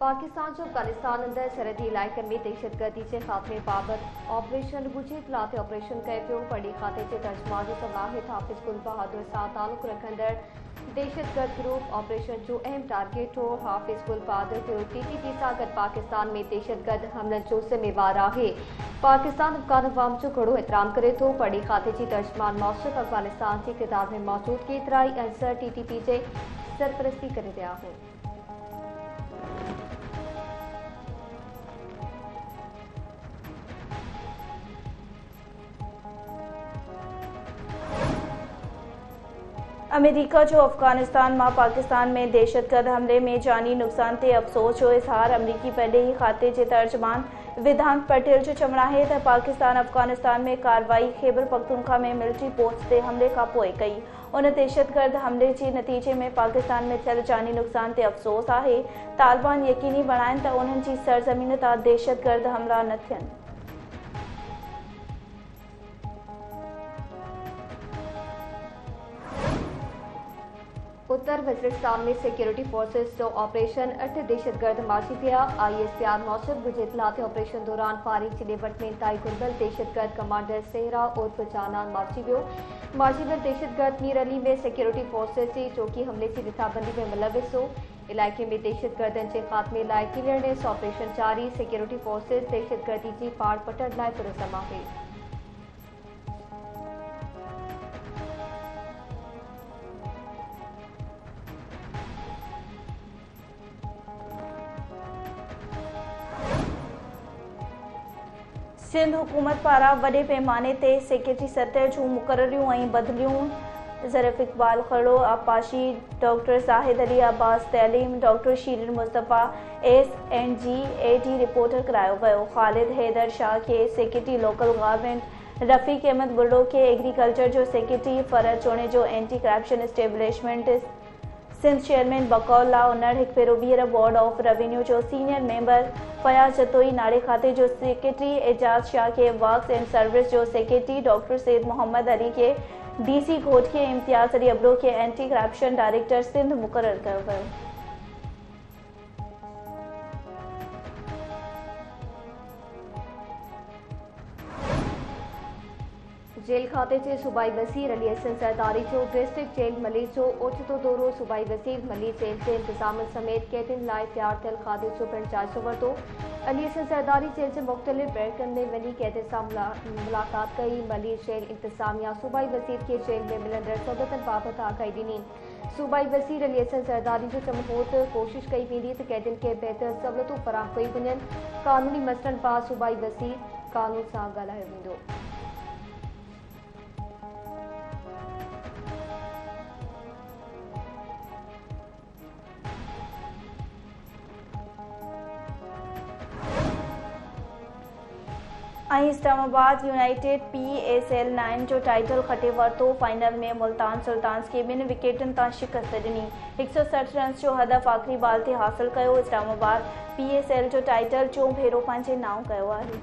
पाकिस्तान जो अफगानिस्तान अंदर सरहदी इलाइक़नि में दहशतगर्दी के खात्मे बाबति ऑपरेशन गुझे इतलात ऑपरेशन कयो पियो। पढ़ी खाते के तर्जमान जो सलाहियत हाफिज़ गुल बहादुर सां ताल्लुक़ रखंदड़ दहशतगर्द ग्रुप ऑपरेशन जो अहम टारगेट हो। हाफिज़ गुल बहादुर पियो TTP सां गॾु पाकिस्तान में दहशतगर्द हमलनि जो ज़िम्मेवार आहे। पाकिस्तान अफ़गान अवाम जो घणो एहतराम करे थो। पढ़ी खाते जी तर्जमान मौसूफ़ अफ़गानिस्तान जी किताब में मौजूद केतिराई अंसर TTP जे सरपरस्ती करे रहिया आहिनि। अमेरिका जो अफगानिस्तान में पाकिस्तान में दहशतगर्द हमले में जानी नुकसान ते अफसोस जो इजहार अमरीकी पहले ही खाते के तर्जमान विधान पटेल जो चवण है तो पाकिस्तान अफगानिस्तान में कार्रवाई खैबर पख्तूनख्वा में मिलिट्री पोस्ट से हमले का पोइ कई। उन दहशतगर्द हमले के नतीजे में पाकिस्तान में थियल जानी नुकसान ते अफसोस है। तालिबान यकीनी बनाइन तो उन्हनि जी सरजमीन ता दहशतगर्द हमला न थियन। उत्तर वज़ीरिस्तान में सिक्योरिटी फोर्सेस जो ऑपरेशन 8 दहशतगर्द मारी पिया। ISPR मौसूद गुझे इतलात ऑपरेशन दौरान फारिग जिले वट में इंतहाई गुरबल दहशतगर्द कमांडर सेहरा उर्फ जानान मारी वियो। मारी वियल दहशतगर्द मीर अली में सिक्योरिटी फोर्सेस की चौकी हमले की रिथाबंदी में मुलविस हो। इलाके में दहशतगर्दन के खात्मे लाइ क्लियरनेस ऑपरेशन जारी। सिक्योरिटी फोर्सेस दहशतगर्दी की पाड़ पटण लाइ पुरज़म आहे। सिंध हुकूमत पारा वडे पैमाने ते सेक्रेटरी सतह जूं मुक़ररियूं ऐं बदलियूं। ज़रफ़ इक़बाल खड़ो आपाशी, डॉक्टर ज़ाहिद अली अब्बास तैलीम, doctor Shirin Mustafa SNG AD reporter करायो वियो। ख़ालिद हैदर शाह के secretary local government, Rafiq Ahmed बुर्डो के एग्रीकल्चर जो सेक्रेटरी, फरद चोणे जो anti corruption establishment Sindh chairman बकौल ला उन्नड़ हिक भेरो ॿीहर बोर्ड ऑफ रेवेन्यू जो सीनियर मेंबर, फयाज जतोई नाड़े खाते जो सेक्रेटरी, एजाज शाह के वर्क्स एंड सर्विस जो सेक्रेटरी, डॉक्टर सैयद मोहम्मद अली के DC घोट के इम्तियाज अली अबरो के एंटी करप्शन डायरेक्टर सिंध मुक़रर कयो वियो। जेल खाते से सूबाई वज़ीर अली हसन सरदारी जो डिस्ट्रिक्ट जेल मलीज़ जो ओचितो दौरो। सूबाई वज़ीर मलीज़ जेल के इंतजाम समेत कैदियुनि लाइ तैयार थियल खाधे जो पिणु जाइज़ो वरितो। अली हसन सरदारी जेल के मुख़्तलिफ़ बैरकनि में वञी कैदियुनि सां मुलाक़ात कई। मलीज़ जेल इंतजामिया सूबाई वज़ीर के जेल में मिलंदड़ सहूलियतनि बाबति आगाही ॾिनी। सूबाई वज़ीर अली हसन सरदारी जो चवण हो त कोशिश कई वेंदी त कैदियुनि खे बहितर सहूलियतूं फ़राहम कयूं वञनि। क़ानूनी मसइलनि बाबति सूबाई वज़ीर क़ानून सां ॻाल्हायो वेंदो। इस्लामाबाद यूनाइटेड PSL 9 जो टाइटल खटे वरितो। फाइनल में मुल्तान सुल्तान्स के 2 विकेटनि तां शिकस्त ॾिनी। 160 रन्स जो हदफ़ आख़िरी बाल ते हासिल कयो। इस्लामाबाद PSL जो टाइटल 4 भेरो पंहिंजे नाउ कयो आहे।